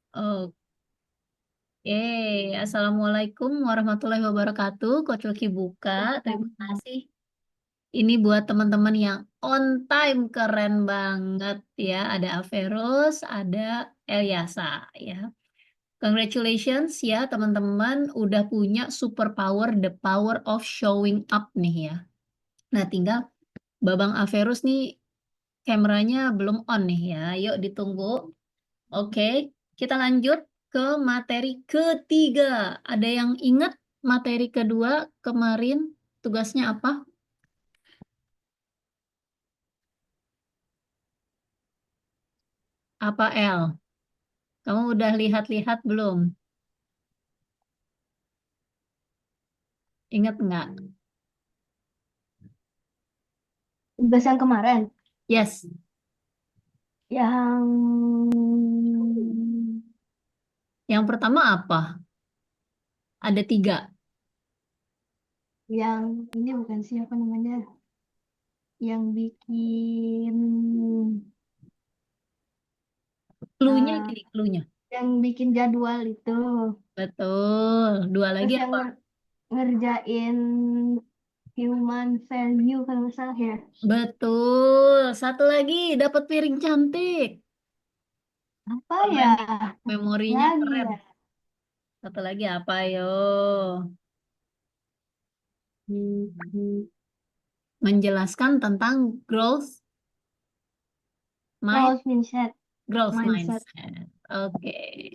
Oke, Assalamualaikum warahmatullahi wabarakatuh. Coach Lucky buka. Terima kasih. Ini buat teman-teman yang on time, keren banget ya. Ada Averus, ada Elyasa ya. Congratulations ya teman-teman, udah punya superpower, the power of showing up nih ya. Nah, tinggal Babang Averus nih, kameranya belum on nih ya. Yuk ditunggu. Oke, kita lanjut ke materi ketiga. Ada yang ingat materi kedua kemarin tugasnya apa? Apa L? Kamu udah lihat-lihat belum? Ingat nggak? Tugas yang kemarin, Yes. yang Yang pertama apa? Ada tiga. yang ini bukan sih apa namanya, yang bikin Cluenya eh, gini, cluenya. yang bikin jadwal itu, Betul. Dua lagi terus yang apa? ngerjain human value kalau nggak salah ya. Betul. Satu lagi dapat piring cantik. Apa ya Keren nih. Memorinya lagi keren. ya? Satu lagi apa yo? Menjelaskan tentang mind Growth mindset, growth mindset. mindset. Oke.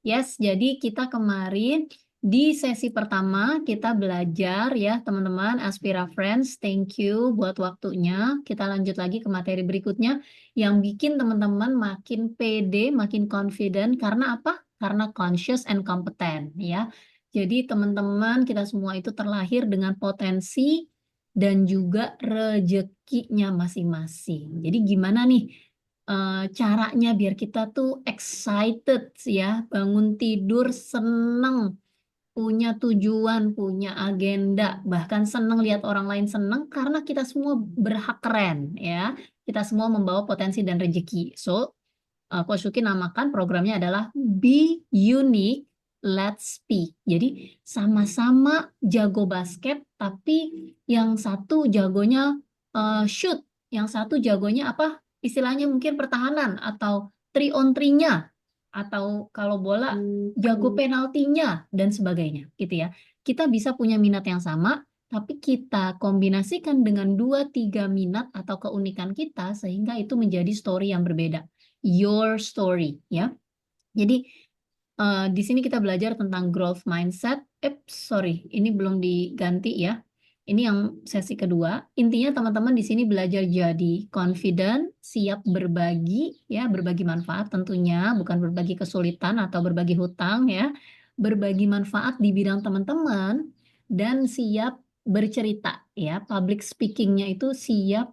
Yes, jadi kita kemarin di sesi pertama kita belajar ya teman-teman Aspira Friends, thank you buat waktunya. Kita lanjut lagi ke materi berikutnya yang bikin teman-teman makin pede, makin confident karena apa? Karena conscious and competent ya. Jadi teman-teman kita semua itu terlahir dengan potensi dan juga rezekinya masing-masing. Jadi gimana nih caranya biar kita tuh excited ya, bangun tidur seneng, punya tujuan, punya agenda, bahkan seneng lihat orang lain seneng karena kita semua berhak keren ya. Kita semua membawa potensi dan rezeki. So, Coach Suki namakan programnya adalah Be Unique, Let's Speak. Jadi sama-sama jago basket, tapi yang satu jagonya shoot, yang satu jagonya apa? Istilahnya mungkin pertahanan atau 3 on 3-nya, atau kalau bola jago penaltinya dan sebagainya, gitu ya. Kita bisa punya minat yang sama, tapi kita kombinasikan dengan 2 3 minat atau keunikan kita sehingga itu menjadi story yang berbeda, your story ya. Jadi di sini kita belajar tentang growth mindset. Sorry, ini belum diganti ya. Ini yang sesi kedua. Intinya teman-teman di sini belajar jadi confident, siap berbagi ya, berbagi manfaat tentunya, bukan berbagi kesulitan atau berbagi hutang ya. Berbagi manfaat di bidang teman-teman dan siap bercerita ya. Public speakingnya itu siap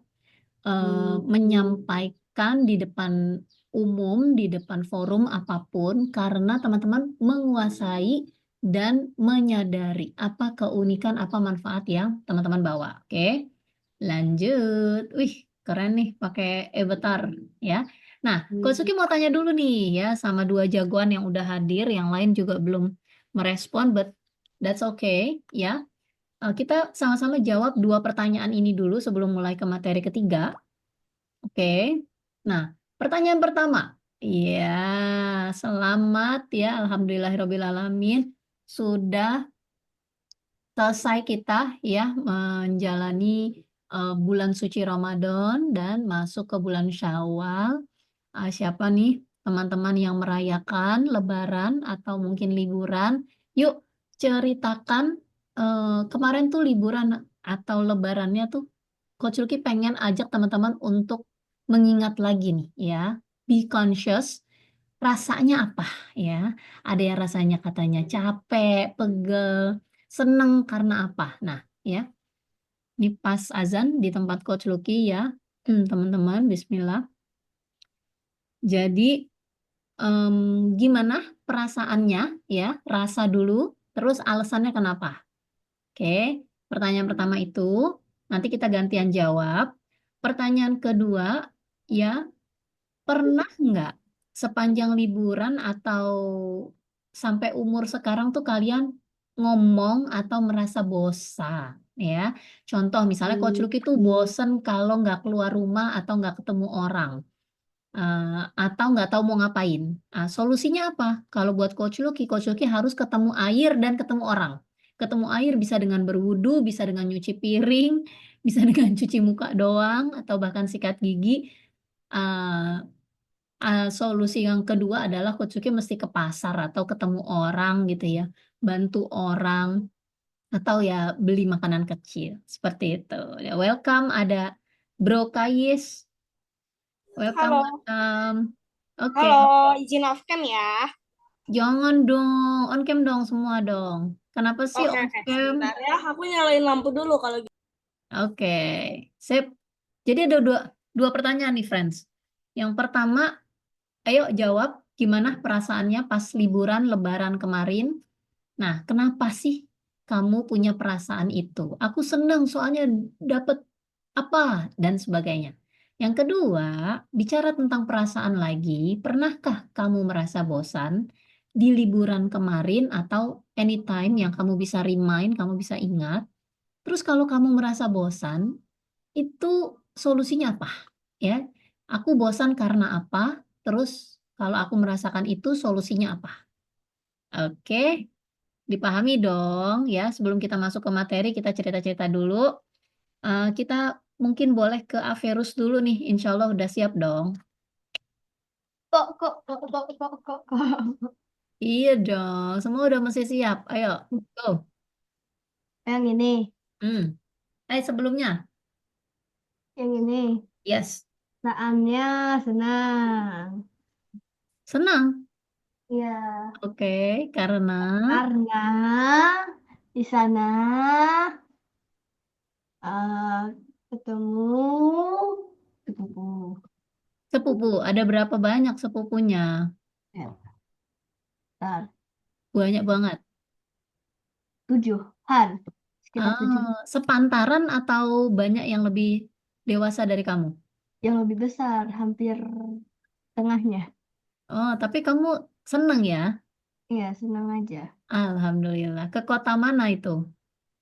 menyampaikan di depan umum, di depan forum apapun, karena teman-teman menguasai dan menyadari apa keunikan, apa manfaat yang teman-teman bawa. Oke, lanjut. Wih, keren nih pakai avatar ya. Nah, Coach Suki mau tanya dulu nih ya sama 2 jagoan yang udah hadir, yang lain juga belum merespon, but that's okay ya. Kita sama-sama jawab 2 pertanyaan ini dulu sebelum mulai ke materi ketiga. Oke. Nah, pertanyaan pertama. Iya, selamat ya. Alhamdulillahirrahmanirrahim. Sudah selesai kita ya menjalani bulan suci Ramadan dan masuk ke bulan Syawal. Siapa nih teman-teman yang merayakan Lebaran atau mungkin liburan? Yuk ceritakan kemarin tuh liburan atau Lebarannya tuh Coach Luki pengen ajak teman-teman untuk mengingat lagi nih ya, be conscious, rasanya apa ya? Ada yang rasanya katanya capek, pegel, seneng karena apa? Nah, ya, ini pas azan di tempat Coach Luki ya, teman-teman, Bismillah. Jadi em, gimana perasaannya ya? Rasa dulu, terus alasannya kenapa? Oke, pertanyaan pertama itu nanti kita gantian jawab. Pertanyaan kedua, ya, pernah nggak sepanjang liburan atau sampai umur sekarang tuh kalian ngomong atau merasa bosan ya. Contoh misalnya Coach Lucky tuh bosen kalau nggak keluar rumah atau nggak ketemu orang. Atau nggak tahu mau ngapain. Solusinya apa? Kalau buat Coach Lucky harus ketemu air dan ketemu orang. Ketemu air bisa dengan berwudu, bisa dengan nyuci piring, bisa dengan cuci muka doang, atau bahkan sikat gigi. Uh, Solusi yang kedua adalah Coach Lucky mesti ke pasar atau ketemu orang gitu ya, bantu orang atau ya beli makanan kecil seperti itu. Ya, welcome ada Bro Kayis, welcome, Halo, welcome. Oke. halo, izin off cam ya. Jangan dong, on cam dong semua dong. Kenapa sih Oke, on oke, cam? sebentar ya. Aku nyalain lampu dulu kalau gitu. Oke, sip. Jadi ada dua pertanyaan nih, friends. Yang pertama, ayo jawab gimana perasaannya pas liburan Lebaran kemarin. Nah, kenapa sih kamu punya perasaan itu? Aku senang soalnya dapat apa dan sebagainya. Yang kedua, bicara tentang perasaan lagi, pernahkah kamu merasa bosan di liburan kemarin atau anytime yang kamu bisa remind, kamu bisa ingat? Terus kalau kamu merasa bosan, itu solusinya apa? Ya, aku bosan karena apa? Terus kalau aku merasakan itu solusinya apa? Oke, dipahami dong ya. Sebelum kita masuk ke materi, kita cerita-cerita dulu. Kita mungkin boleh ke Averus dulu nih. Insya Allah udah siap dong. Kok. Iya dong, semua udah mesti siap. Ayo, go. Yang ini, Hmm. Sebelumnya, yang ini. yes, Perasaannya senang. senang. Iya, Oke, karena karena di sana eh, ketemu sepupu. sepupu. Ada berapa banyak sepupunya? Ya, bentar. Banyak banget. Tujuhan, sekitar tujuh. Sepantaran atau banyak yang lebih dewasa dari kamu? Yang lebih besar, hampir tengahnya. Oh, tapi kamu seneng ya? Iya, senang aja. Alhamdulillah. Ke kota mana itu?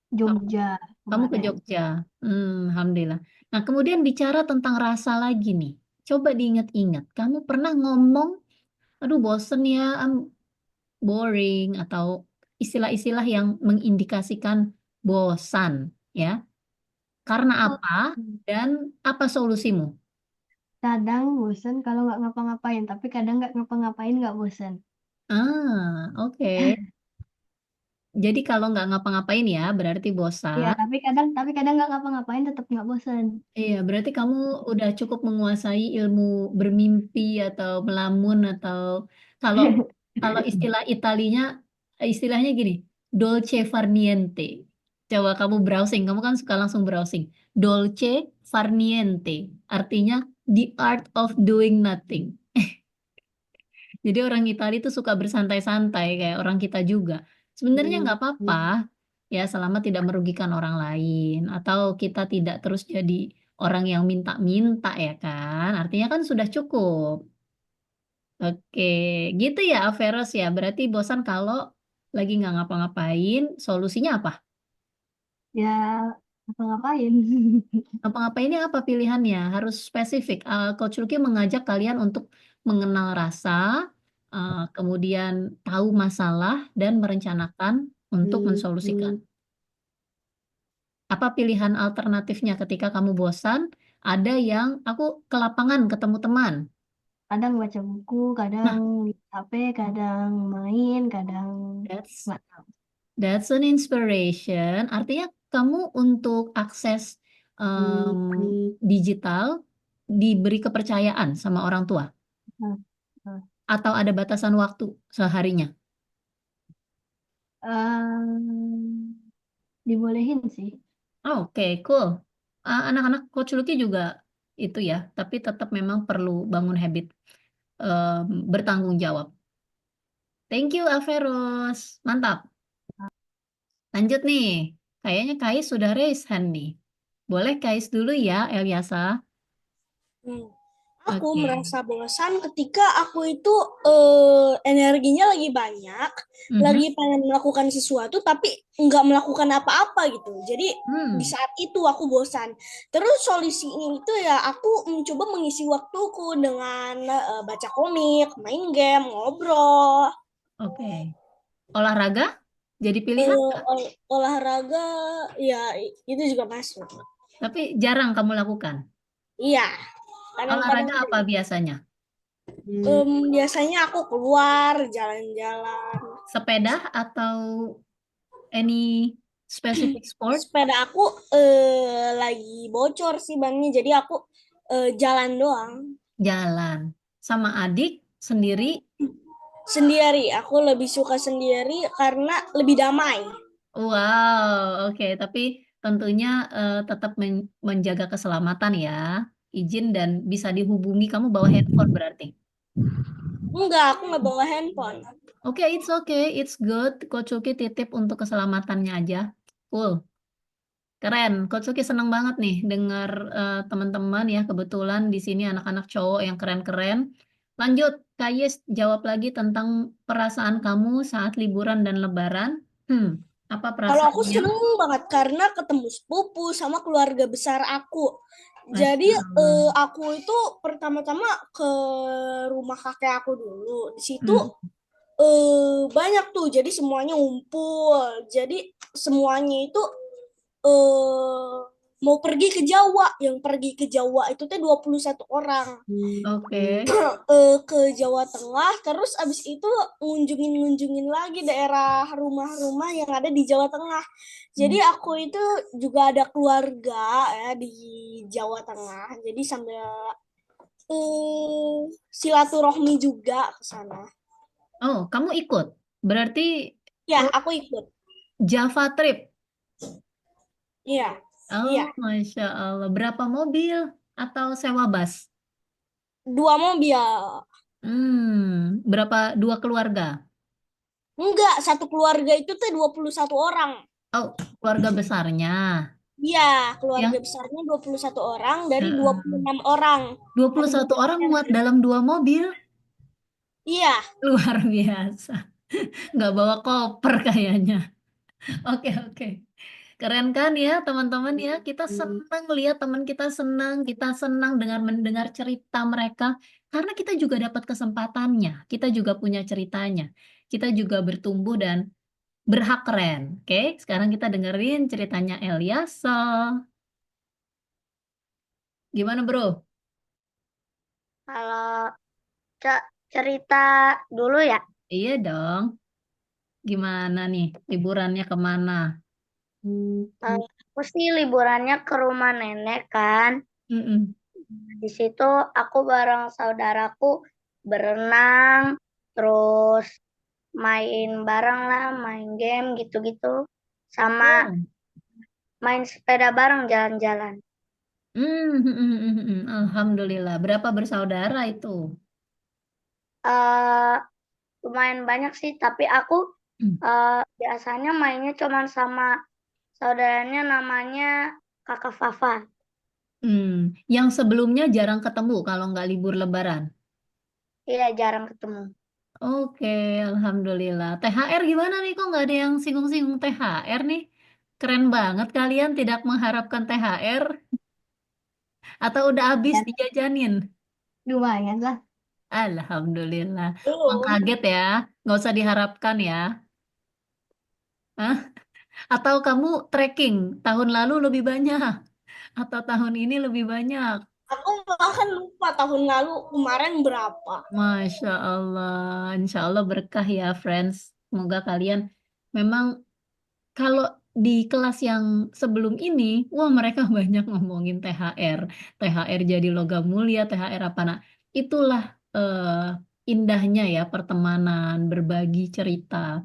Kamu, Jogja kamu ke kemarin. Jogja. Alhamdulillah. Nah, kemudian bicara tentang rasa lagi nih. Coba diingat-ingat. Kamu pernah ngomong, aduh bosen ya, boring, atau istilah-istilah yang mengindikasikan bosan, ya. Karena apa? Dan apa solusimu? Kadang bosen kalau nggak ngapa-ngapain, tapi kadang nggak ngapa-ngapain nggak bosen. Oke. Jadi kalau nggak ngapa-ngapain ya, berarti Iya, bosan. tapi kadang nggak ngapa-ngapain tetap nggak bosen. Iya, berarti kamu udah cukup menguasai ilmu bermimpi atau melamun atau kalau kalau istilah Italinya, istilahnya gini, dolce far niente. Coba kamu browsing, kamu kan suka langsung browsing. Dolce far niente, artinya the art of doing nothing. Jadi orang Italia itu suka bersantai-santai kayak orang kita juga. Sebenarnya nggak apa-apa ya selama tidak merugikan orang lain atau kita tidak terus jadi orang yang minta-minta ya kan. Artinya kan sudah cukup. Oke, gitu ya Averos ya. Berarti bosan kalau lagi nggak ngapa-ngapain. Solusinya apa? Ya, ngapa-ngapain. Ngapa-ngapainnya apa pilihannya? Harus spesifik. Coach Luki mengajak kalian untuk mengenal rasa, kemudian tahu masalah, dan merencanakan untuk mensolusikan. Apa pilihan alternatifnya ketika kamu bosan? Ada yang aku ke lapangan ketemu teman. Kadang baca buku, kadang Nah, lihat HP, kadang main, kadang that's nggak tahu. that's an inspiration. Artinya kamu untuk akses digital diberi kepercayaan sama orang tua Nah, nah. atau ada batasan waktu seharinya. Dibolehin sih. Oke, cool. Anak-anak Coach Lucky juga itu ya, tapi tetap memang perlu bangun habit bertanggung jawab. Thank you, Averos. Mantap. Lanjut nih. Kayaknya Kais sudah raise hand nih. Boleh Kais dulu ya, Eliasa. Hmm. Aku Oke. merasa bosan ketika aku itu energinya lagi banyak, Mhm. lagi pengen melakukan sesuatu tapi nggak melakukan apa-apa gitu. Jadi di Hmm. saat itu aku bosan. Terus solusinya itu ya aku mencoba mengisi waktuku dengan baca komik, main game, ngobrol, Oke. Olahraga jadi pilihan nggak? olahraga ya itu juga masuk. Tapi jarang kamu lakukan. Iya, kadang-kadang Olahraga aja. apa biasanya? Biasanya aku keluar jalan-jalan. Sepeda atau any specific sport? Sepeda aku lagi bocor sih bannya, jadi aku jalan doang. Jalan. Sama adik sendiri? Sendiri, aku lebih suka sendiri karena lebih damai. Wow, oke. Tapi tentunya tetap menjaga keselamatan ya. Izin dan bisa dihubungi. Kamu bawa handphone berarti. Enggak, aku nggak bawa handphone. Oke, it's okay, it's good. Coach Uki titip untuk keselamatannya aja. Cool. Keren, Coach Uki seneng banget nih dengar teman-teman ya kebetulan di sini anak-anak cowok yang keren-keren. Lanjut, Kayes jawab lagi tentang perasaan kamu saat liburan dan Lebaran. Apa Kalau aku perasaannya? seneng banget karena ketemu sepupu sama keluarga besar aku. Masya Jadi Allah. aku itu pertama-tama ke rumah kakek aku dulu. Di situ Hmm, banyak tuh, jadi semuanya ngumpul. Jadi semuanya itu eh mau pergi ke Jawa. Yang pergi ke Jawa itu teh 21 orang. oke. Ke Jawa Tengah, terus abis itu ngunjungin lagi daerah rumah-rumah yang ada di Jawa Tengah. Jadi Hmm. aku itu juga ada keluarga ya di Jawa Tengah. Jadi sambil silaturahmi juga ke sana. Oh, kamu ikut. Berarti Ya, oh, aku ikut. Java Trip. Iya, Oh, iya. Masya Allah. Berapa mobil atau sewa bus? 2 mobil. Berapa dua keluarga? Enggak, satu keluarga itu tuh 21 orang. Oh, keluarga besarnya. Iya, keluarga Yang besarnya 21 orang dari dua eh, puluh enam orang. dua puluh Aku satu orang menjelaskan. muat dalam dua mobil. Iya, Luar biasa. Nggak bawa koper kayaknya. Oke, oke. Keren kan ya teman-teman ya. Kita senang lihat teman kita senang. Kita senang dengan mendengar cerita mereka. Karena kita juga dapat kesempatannya. Kita juga punya ceritanya. Kita juga bertumbuh dan berhak keren. Oke, sekarang kita dengerin ceritanya Eliasa. Gimana bro? Kalau cerita dulu ya, Iya dong. Gimana nih? Liburannya kemana? aku sih liburannya ke rumah nenek kan. Mm-mm. Di situ aku bareng saudaraku berenang, terus main bareng lah, main game gitu-gitu, sama Oh. main sepeda bareng jalan-jalan. Alhamdulillah. Berapa bersaudara itu? eh Lumayan banyak sih, tapi aku Hmm. biasanya mainnya cuman sama saudaranya namanya Kakak Fafa. Hmm. Yang sebelumnya jarang ketemu kalau nggak libur Lebaran. Iya, jarang ketemu. Oke, Alhamdulillah. THR gimana nih? Kok nggak ada yang singgung-singgung THR nih? Keren banget kalian tidak mengharapkan THR atau udah habis Dan dijajanin? lumayan lah. Alhamdulillah. Uang belum. kaget ya, nggak usah diharapkan ya. Hah? Atau kamu tracking tahun lalu lebih banyak atau tahun ini lebih banyak? Aku bahkan lupa tahun lalu kemarin berapa. Masya Allah, Insya Allah berkah ya, friends. Semoga kalian memang kalau di kelas yang sebelum ini, wah mereka banyak ngomongin THR. THR jadi logam mulia, THR apa nak? Itulah indahnya ya pertemanan, berbagi cerita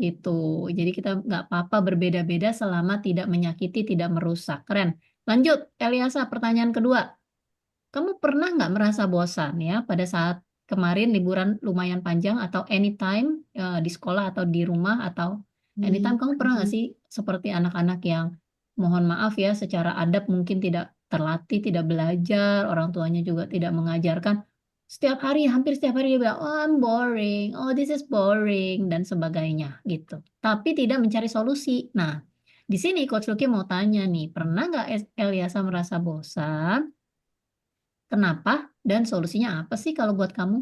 itu. Jadi kita nggak apa-apa berbeda-beda selama tidak menyakiti, tidak merusak. Keren. Lanjut, Eliasa, pertanyaan kedua. Kamu pernah nggak merasa bosan ya pada saat kemarin liburan lumayan panjang atau anytime di sekolah atau di rumah atau anytime kamu pernah nggak sih seperti anak-anak yang mohon maaf ya secara adab mungkin tidak terlatih, tidak belajar, orang tuanya juga tidak mengajarkan. Setiap hari, hampir setiap hari dia bilang, oh I'm boring, oh this is boring, dan sebagainya gitu. Tapi tidak mencari solusi. Nah, di sini Coach Lucky mau tanya nih, pernah nggak Eliasa merasa bosan? Kenapa? Dan solusinya apa sih kalau buat kamu?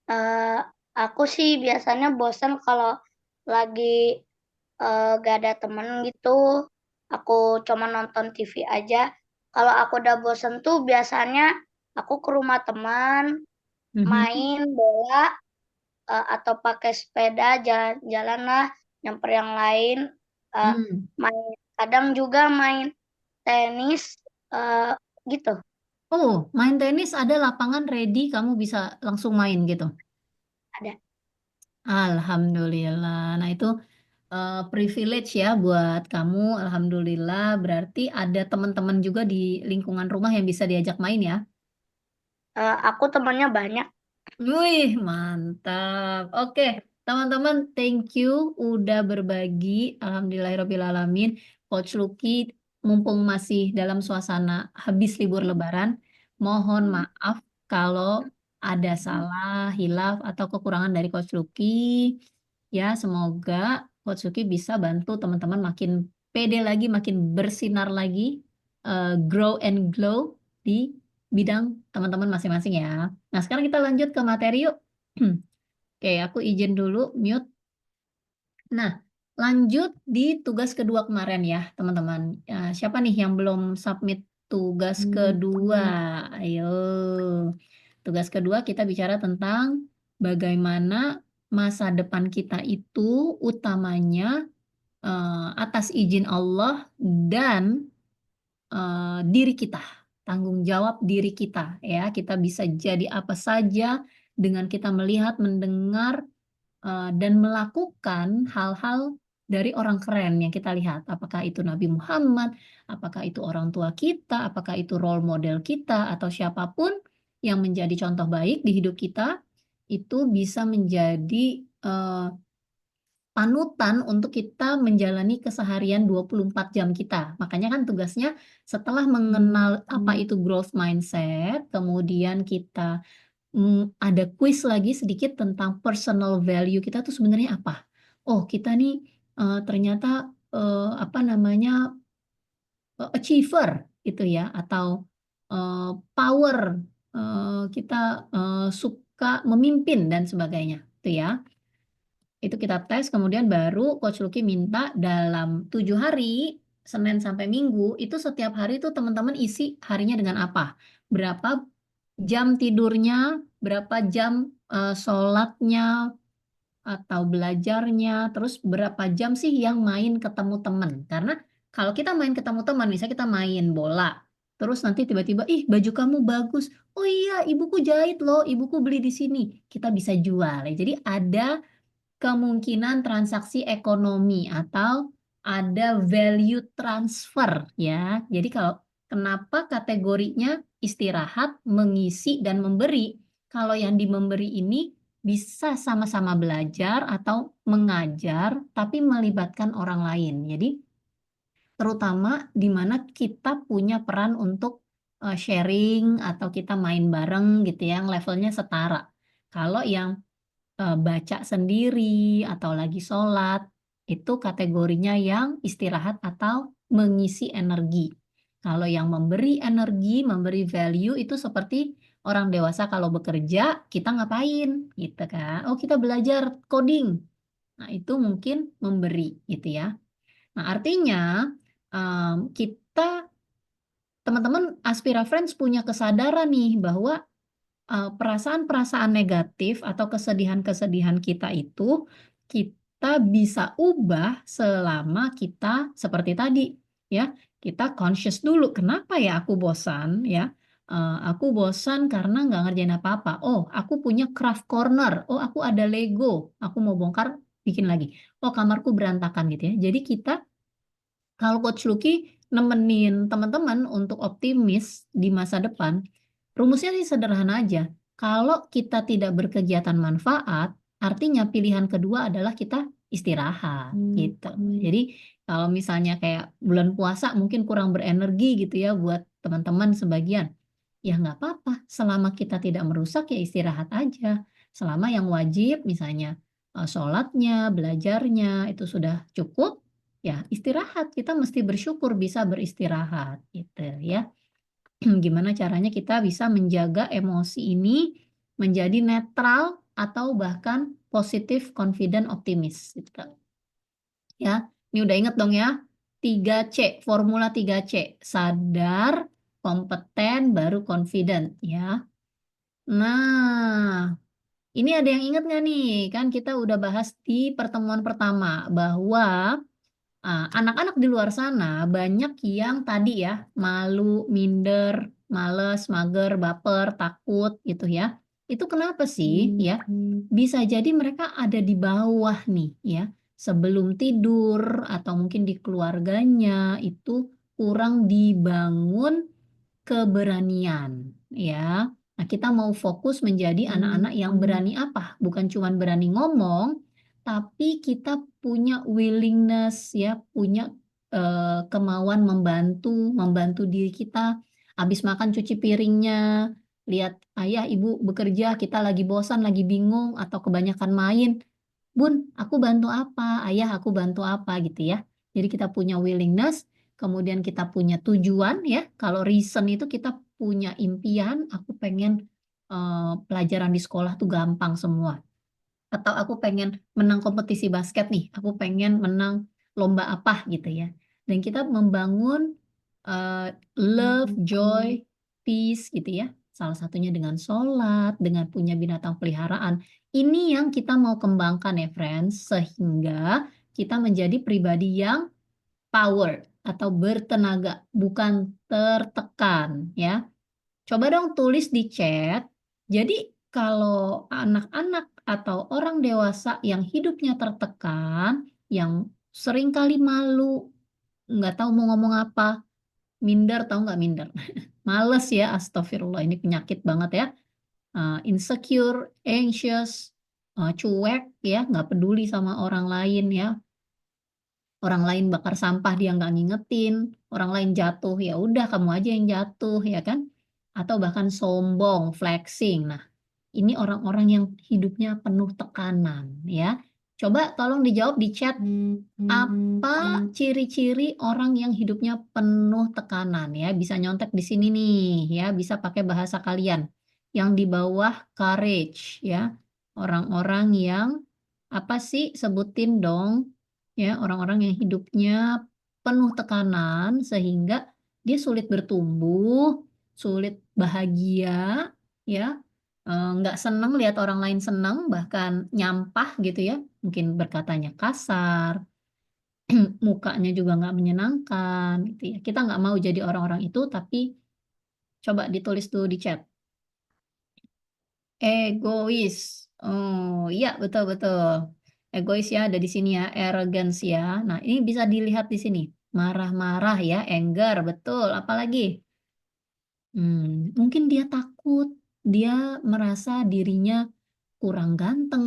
Eh, aku sih biasanya bosan kalau lagi gak ada temen gitu. Aku cuma nonton TV aja. Kalau aku udah bosan tuh biasanya aku ke rumah teman, Mhm. main bola, atau pakai sepeda jalan-jalan lah, nyamper yang lain. eh, Hmm. main kadang juga main tenis eh, gitu. Oh, main tenis ada lapangan ready, kamu bisa langsung main gitu. Ada. Alhamdulillah. Nah, itu privilege ya buat kamu. Alhamdulillah. Berarti ada teman-teman juga di lingkungan rumah yang bisa diajak main ya. Aku temannya banyak. Wih, mantap. Oke, teman-teman, thank you udah berbagi. Alhamdulillahirrabbilalamin. Coach Lucky, mumpung masih dalam suasana habis libur Lebaran, mohon maaf kalau ada salah, hilaf, atau kekurangan dari Coach Lucky. Ya, semoga Coach Lucky bisa bantu teman-teman makin pede lagi, makin bersinar lagi, grow and glow di bidang teman-teman masing-masing ya. Nah, sekarang kita lanjut ke materi yuk. Oke, aku izin dulu mute. Nah, lanjut di tugas kedua kemarin ya, teman-teman. Siapa nih yang belum submit tugas kedua? Ayo. Tugas kedua kita bicara tentang bagaimana masa depan kita itu utamanya atas izin Allah dan diri kita, tanggung jawab diri kita ya. Kita bisa jadi apa saja dengan kita melihat, mendengar, dan melakukan hal-hal dari orang keren yang kita lihat. Apakah itu Nabi Muhammad, apakah itu orang tua kita, apakah itu role model kita, atau siapapun yang menjadi contoh baik di hidup kita, itu bisa menjadi eh, panutan untuk kita menjalani keseharian 24 jam kita. Makanya kan tugasnya setelah mengenal apa itu growth mindset, kemudian kita ada quiz lagi sedikit tentang personal value kita tuh sebenarnya apa. Oh, kita nih ternyata apa namanya achiever gitu ya, atau power, kita suka memimpin dan sebagainya, itu ya. Itu kita tes, kemudian baru Coach Lucky minta dalam 7 hari, Senin sampai Minggu, itu setiap hari itu teman-teman isi harinya dengan apa? Berapa jam tidurnya, berapa jam sholatnya, atau belajarnya, terus berapa jam sih yang main ketemu teman. Karena kalau kita main ketemu teman, misalnya kita main bola, terus nanti tiba-tiba, ih baju kamu bagus. Oh iya, ibuku jahit loh, ibuku beli di sini. Kita bisa jual ya. Jadi ada kemungkinan transaksi ekonomi atau ada value transfer ya. Jadi kalau kenapa kategorinya istirahat, mengisi dan memberi? Kalau yang di memberi ini bisa sama-sama belajar atau mengajar tapi melibatkan orang lain. Jadi terutama di mana kita punya peran untuk sharing atau kita main bareng gitu ya, yang levelnya setara. Kalau yang baca sendiri atau lagi sholat, itu kategorinya yang istirahat atau mengisi energi. Kalau yang memberi energi, memberi value itu seperti orang dewasa kalau bekerja, kita ngapain gitu kan? Oh, kita belajar coding. Nah, itu mungkin memberi gitu ya. Nah, artinya kita teman-teman Aspira Friends punya kesadaran nih bahwa perasaan-perasaan negatif atau kesedihan-kesedihan kita itu kita bisa ubah selama kita seperti tadi ya, kita conscious dulu kenapa ya aku bosan ya. Aku bosan karena nggak ngerjain apa-apa. Oh, aku punya craft corner. Oh, aku ada Lego, aku mau bongkar bikin lagi. Oh, kamarku berantakan gitu ya. Jadi kita, kalau Coach Lucky nemenin teman-teman untuk optimis di masa depan, rumusnya sih sederhana aja. Kalau kita tidak berkegiatan manfaat, artinya pilihan kedua adalah kita istirahat gitu. Jadi kalau misalnya kayak bulan puasa mungkin kurang berenergi gitu ya buat teman-teman sebagian. Ya nggak apa-apa, selama kita tidak merusak ya istirahat aja. Selama yang wajib misalnya sholatnya, belajarnya itu sudah cukup, ya istirahat. Kita mesti bersyukur bisa beristirahat gitu ya. Gimana caranya kita bisa menjaga emosi ini menjadi netral atau bahkan positif, confident, optimis gitu. Ya, ini udah inget dong ya. 3C, formula 3C. Sadar, kompeten, baru confident ya. Nah, ini ada yang inget nggak nih? Kan kita udah bahas di pertemuan pertama bahwa anak-anak di luar sana banyak yang tadi ya malu, minder, males, mager, baper, takut gitu ya. Itu kenapa sih ya? Bisa jadi mereka ada di bawah nih ya. Sebelum tidur atau mungkin di keluarganya itu kurang dibangun keberanian ya. Nah, kita mau fokus menjadi anak-anak yang berani apa? Bukan cuma berani ngomong, tapi kita punya willingness ya, punya kemauan membantu diri kita. Habis makan cuci piringnya, lihat ayah ibu bekerja, kita lagi bosan, lagi bingung atau kebanyakan main. Bun, aku bantu apa? Ayah, aku bantu apa gitu ya. Jadi kita punya willingness, kemudian kita punya tujuan ya. Kalau reason itu kita punya impian, aku pengen pelajaran di sekolah tuh gampang semua. Atau aku pengen menang kompetisi basket nih, aku pengen menang lomba apa gitu ya. Dan kita membangun love, joy, peace gitu ya. Salah satunya dengan sholat, dengan punya binatang peliharaan. Ini yang kita mau kembangkan ya friends, sehingga kita menjadi pribadi yang power atau bertenaga, bukan tertekan ya. Coba dong tulis di chat. Jadi kalau anak-anak atau orang dewasa yang hidupnya tertekan, yang seringkali malu, nggak tahu mau ngomong apa, minder tahu nggak minder? Males ya, astagfirullah ini penyakit banget ya. Insecure, anxious, cuek ya, nggak peduli sama orang lain ya. Orang lain bakar sampah dia nggak ngingetin, orang lain jatuh ya udah kamu aja yang jatuh ya kan? Atau bahkan sombong, flexing. Nah, ini orang-orang yang hidupnya penuh tekanan ya. Coba tolong dijawab di chat apa ciri-ciri orang yang hidupnya penuh tekanan ya. Bisa nyontek di sini nih ya, bisa pakai bahasa kalian. Yang di bawah courage ya. Orang-orang yang apa sih sebutin dong ya, orang-orang yang hidupnya penuh tekanan sehingga dia sulit bertumbuh, sulit bahagia ya, nggak seneng lihat orang lain seneng, bahkan nyampah gitu ya, mungkin berkatanya kasar, mukanya juga nggak menyenangkan gitu ya. Kita nggak mau jadi orang-orang itu, tapi coba ditulis dulu di chat. Egois. Oh iya betul-betul. Egois ya ada di sini ya, arrogance ya. Nah ini bisa dilihat di sini. Marah-marah ya, anger, betul. Apalagi? Mungkin dia takut, dia merasa dirinya kurang ganteng,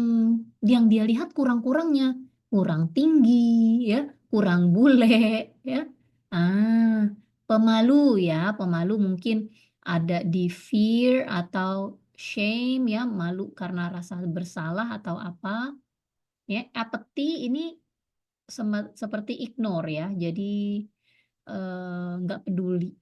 yang dia lihat kurang-kurangnya, kurang tinggi, ya, kurang bule, ya. Ah, pemalu ya, pemalu mungkin ada di fear atau shame ya, malu karena rasa bersalah atau apa. Ya, apathy ini seperti ignore ya, jadi nggak peduli.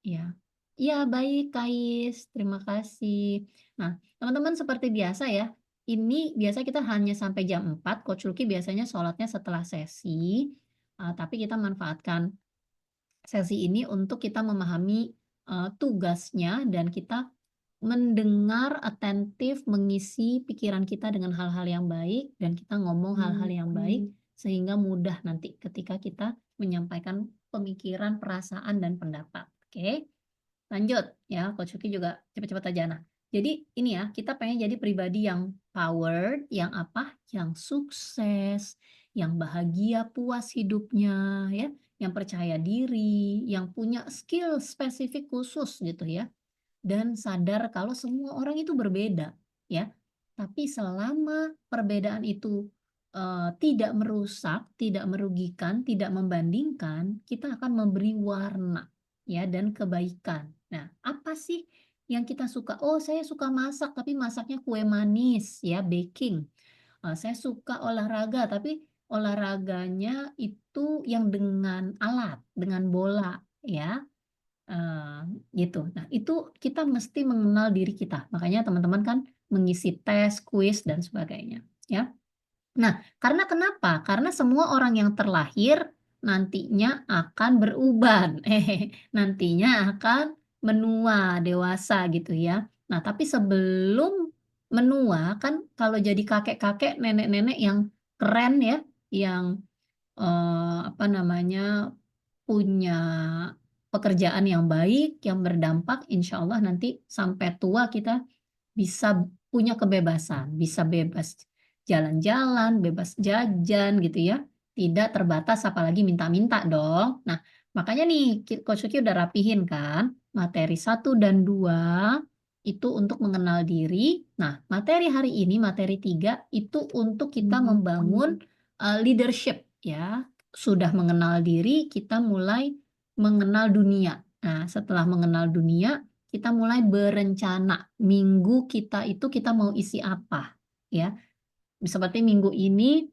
Ya, ya baik Kais, terima kasih. Nah, teman-teman seperti biasa ya, ini biasa kita hanya sampai jam 4, Coach Lucky biasanya sholatnya setelah sesi, tapi kita manfaatkan sesi ini untuk kita memahami tugasnya dan kita mendengar atentif, mengisi pikiran kita dengan hal-hal yang baik dan kita ngomong hal-hal yang baik sehingga mudah nanti ketika kita menyampaikan pemikiran, perasaan, dan pendapat. Oke? Lanjut ya, Coach Yuki juga cepat-cepat aja. Nah, jadi ini ya, kita pengen jadi pribadi yang powered, yang apa? Yang sukses, yang bahagia, puas hidupnya, ya, yang percaya diri, yang punya skill spesifik khusus gitu ya. Dan sadar kalau semua orang itu berbeda, ya. Tapi selama perbedaan itu tidak merusak, tidak merugikan, tidak membandingkan, kita akan memberi warna ya dan kebaikan. Nah, apa sih yang kita suka? Oh, saya suka masak, tapi masaknya kue manis ya, baking. Saya suka olahraga, tapi olahraganya itu yang dengan alat, dengan bola ya. Eh, gitu. Nah, itu kita mesti mengenal diri kita. Makanya teman-teman kan mengisi tes, kuis dan sebagainya ya. Nah, karena kenapa? Karena semua orang yang terlahir nantinya akan beruban, nantinya akan menua, dewasa gitu ya. Nah, tapi sebelum menua kan kalau jadi kakek-kakek, nenek-nenek yang keren ya, yang apa namanya punya pekerjaan yang baik, yang berdampak, insya Allah nanti sampai tua kita bisa punya kebebasan, bisa bebas jalan-jalan, bebas jajan gitu ya. Tidak terbatas apalagi minta-minta dong. Nah, makanya nih Coach Uki udah rapihin kan materi 1 dan 2 itu untuk mengenal diri. Nah, materi hari ini, materi 3 itu untuk kita membangun leadership ya. Sudah mengenal diri, kita mulai mengenal dunia. Nah, setelah mengenal dunia, kita mulai berencana minggu kita itu kita mau isi apa ya. Seperti minggu ini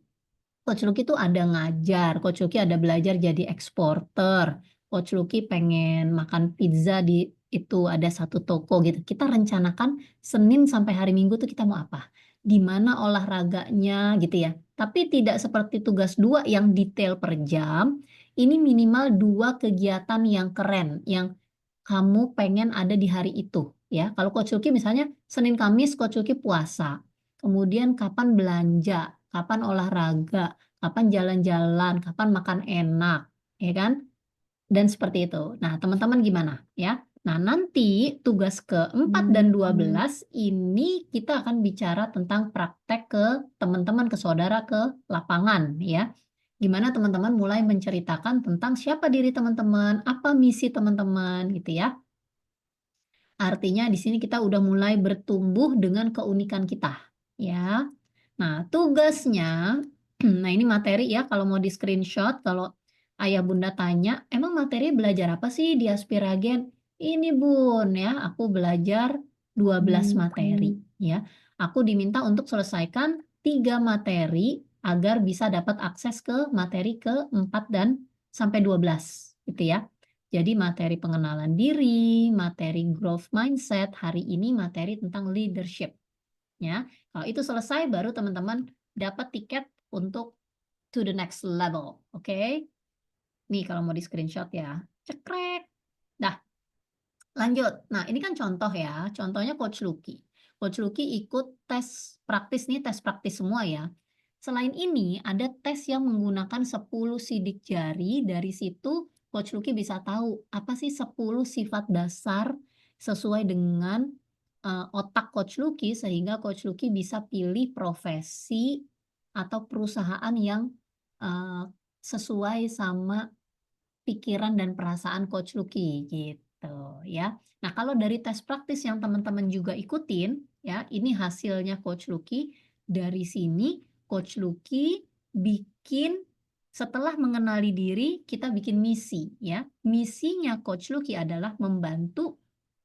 Coach Lucky tuh ada ngajar, Coach Lucky ada belajar jadi eksporter, Coach Lucky pengen makan pizza di itu ada satu toko gitu. Kita rencanakan Senin sampai hari Minggu tuh kita mau apa, di mana olahraganya gitu ya. Tapi tidak seperti tugas 2 yang detail per jam. Ini minimal 2 kegiatan yang keren, yang kamu pengen ada di hari itu ya. Kalau Coach Lucky misalnya Senin Kamis Coach Lucky puasa. Kemudian kapan belanja, kapan olahraga, kapan jalan-jalan, kapan makan enak, ya kan? Dan seperti itu. Nah, teman-teman gimana ya? Nah, nanti tugas ke-4 dan 12 ini kita akan bicara tentang praktek ke teman-teman, ke saudara, ke lapangan ya. Gimana teman-teman mulai menceritakan tentang siapa diri teman-teman, apa misi teman-teman gitu ya. Artinya di sini kita udah mulai bertumbuh dengan keunikan kita ya. Nah, tugasnya, nah ini materi ya, kalau mau di screenshot, kalau ayah bunda tanya, emang materi belajar apa sih di Aspiragen? Ini bun ya, aku belajar 12 materi ya. Aku diminta untuk selesaikan 3 materi agar bisa dapat akses ke materi ke-4 dan sampai 12 gitu ya. Jadi materi pengenalan diri, materi growth mindset, hari ini materi tentang leadership ya. Kalau itu selesai baru teman-teman dapat tiket untuk to the next level. Oke? Nih kalau mau di screenshot ya. Cekrek. Dah, lanjut. Nah, ini kan contoh ya. Contohnya Coach Lucky. Coach Lucky ikut tes praktis nih, tes praktis semua ya. Selain ini, ada tes yang menggunakan 10 sidik jari. Dari situ Coach Lucky bisa tahu apa sih 10 sifat dasar sesuai dengan otak Coach Lucky sehingga Coach Lucky bisa pilih profesi atau perusahaan yang sesuai sama pikiran dan perasaan Coach Lucky gitu ya. Nah, kalau dari tes praktis yang teman-teman juga ikutin ya, ini hasilnya Coach Lucky. Dari sini Coach Lucky bikin setelah mengenali diri, kita bikin misi ya. Misinya Coach Lucky adalah membantu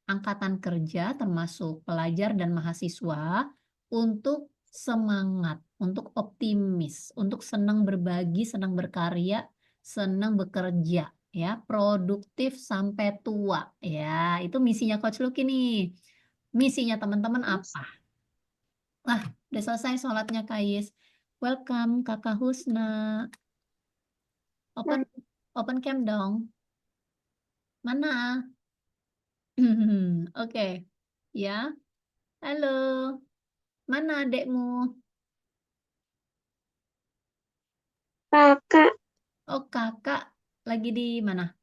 angkatan kerja termasuk pelajar dan mahasiswa untuk semangat, untuk optimis, untuk senang berbagi, senang berkarya, senang bekerja ya, produktif sampai tua ya. Itu misinya Coach Lucky nih. Misinya teman-teman apa? Wah, udah selesai sholatnya Kais. Welcome Kakak Husna. Open cam dong. Mana? Oke. Ya. Halo. Mana adekmu? Kakak, Oh, kakak lagi di mana?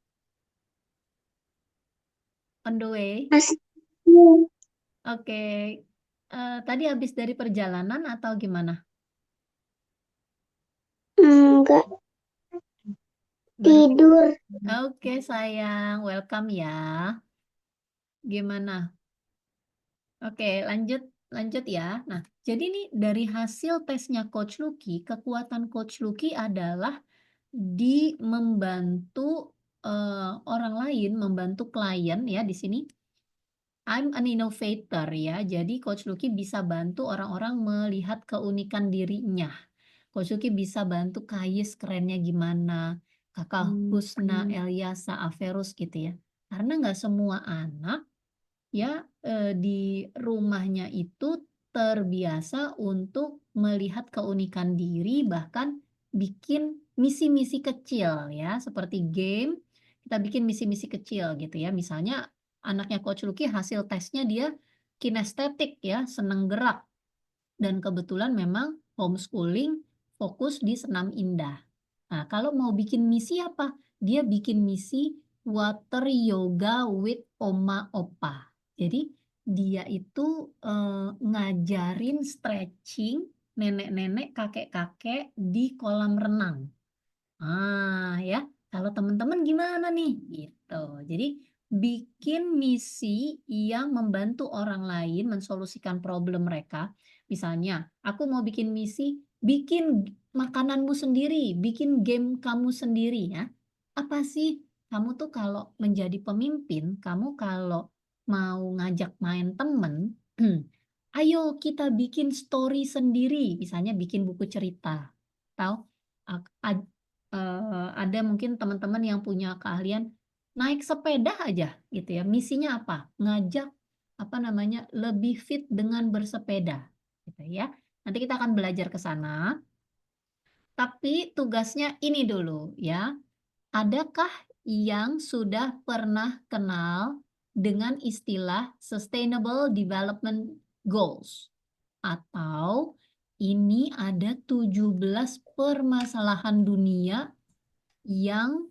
On the way. masih Oke. Tadi habis dari perjalanan atau gimana? enggak Baru. tidur. Oke, sayang. Welcome ya. Gimana? Oke, lanjut lanjut ya. Nah, jadi nih dari hasil tesnya Coach Lucky, kekuatan Coach Lucky adalah di membantu orang lain, membantu klien ya di sini. I'm an innovator ya. Jadi Coach Lucky bisa bantu orang-orang melihat keunikan dirinya. Coach Lucky bisa bantu Kayes kerennya gimana, Kakak Husna, Elyasa, Averus gitu ya. Karena nggak semua anak ya di rumahnya itu terbiasa untuk melihat keunikan diri, bahkan bikin misi-misi kecil ya, seperti game, kita bikin misi-misi kecil gitu ya. Misalnya anaknya Coach Lucky hasil tesnya dia kinestetik ya, seneng gerak. Dan kebetulan memang homeschooling fokus di Senam Indah. Nah, kalau mau bikin misi apa? Dia bikin misi water yoga with Oma Opa. Jadi dia itu ngajarin stretching nenek-nenek, kakek-kakek di kolam renang. Ya, kalau teman-teman gimana nih? Gitu. Jadi bikin misi yang membantu orang lain mensolusikan problem mereka. Misalnya, aku mau bikin misi, bikin makananmu sendiri, bikin game kamu sendiri ya. Apa sih? Kamu tuh kalau menjadi pemimpin, kamu kalau mau ngajak main temen, ayo kita bikin story sendiri. Misalnya bikin buku cerita. Tahu? Ada mungkin teman-teman yang punya keahlian naik sepeda aja gitu ya. Misinya apa? Ngajak apa namanya lebih fit dengan bersepeda gitu ya. Nanti kita akan belajar ke sana. Tapi tugasnya ini dulu ya. Adakah yang sudah pernah kenal dengan istilah Sustainable Development Goals? Atau ini ada 17 permasalahan dunia yang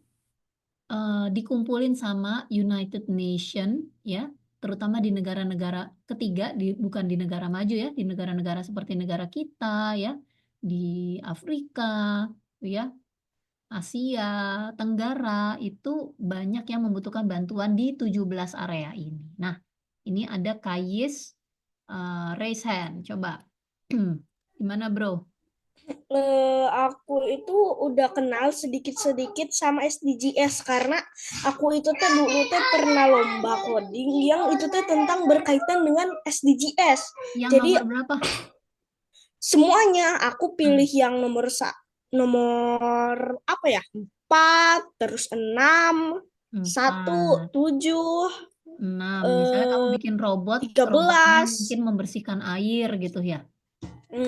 dikumpulin sama United Nation ya, terutama di negara-negara ketiga, bukan di negara maju ya, di negara-negara seperti negara kita ya, di Afrika ya, Asia Tenggara itu banyak yang membutuhkan bantuan di 17 area ini. Nah, ini ada Kayis raise hand, coba. Gimana, Bro? Aku itu udah kenal sedikit-sedikit sama SDGs karena aku itu teh dulu teh pernah lomba coding yang itu teh tentang berkaitan dengan SDGs. Yang Jadi nomor berapa? semuanya aku pilih yang nomor apa ya? 4, terus 6, 1, 4, 7, 6. Misalnya kamu bikin robotnya 13. mungkin membersihkan air gitu ya. Iya,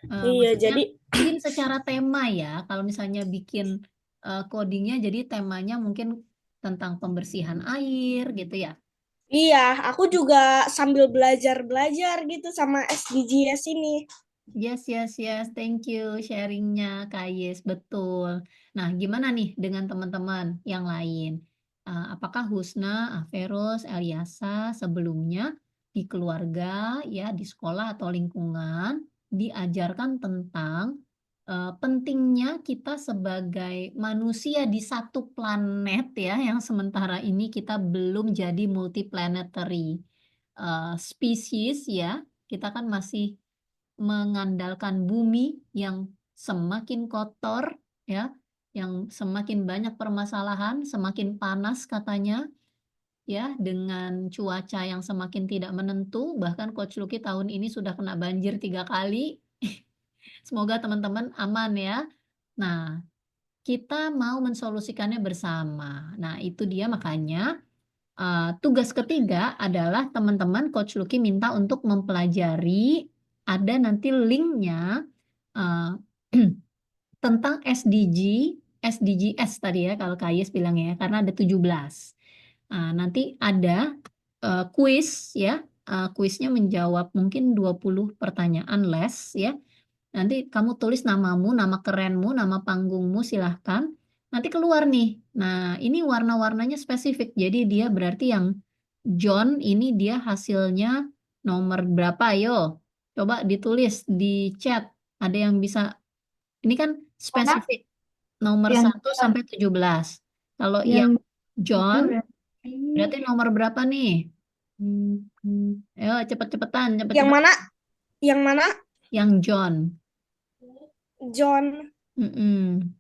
Maksudnya jadi bikin secara tema ya. Kalau misalnya bikin codingnya jadi temanya mungkin tentang pembersihan air gitu ya. iya, aku juga sambil belajar-belajar gitu sama SDGs ini. Yes, yes, yes. Thank you sharingnya, Kak Yes. Betul. Nah, gimana nih dengan teman-teman yang lain? Apakah Husna, Averus, Elyasa sebelumnya di keluarga, ya, di sekolah atau lingkungan diajarkan tentang pentingnya kita sebagai manusia di satu planet ya, yang sementara ini kita belum jadi multiplanetary species ya. Kita kan masih mengandalkan bumi yang semakin kotor ya, yang semakin banyak permasalahan, semakin panas katanya ya, dengan cuaca yang semakin tidak menentu. Bahkan Coach Lucky tahun ini sudah kena banjir 3 kali. Semoga teman-teman aman ya. Nah, kita mau mensolusikannya bersama. Nah, itu dia makanya tugas ketiga adalah teman-teman Coach Lucky minta untuk mempelajari, ada nanti linknya uh, tentang SDGs tadi ya, kalau Kayes bilang ya, karena ada 17. Nanti ada kuis ya, kuisnya menjawab mungkin 20 pertanyaan les ya. Nanti kamu tulis namamu, nama kerenmu, nama panggungmu, silahkan. Nanti keluar nih. Nah, ini warna-warnanya spesifik. Jadi dia berarti yang John ini dia hasilnya nomor berapa? Ayo, coba ditulis di chat. Ada yang bisa, ini kan spesifik. Nomor Yang 1 sampai 17. Kalau yang yang itu John, berarti berarti nomor berapa nih? Ayo cepet-cepetan, Yang cepet-cepet. mana? Yang mana? Yang John. John. Mm-mm.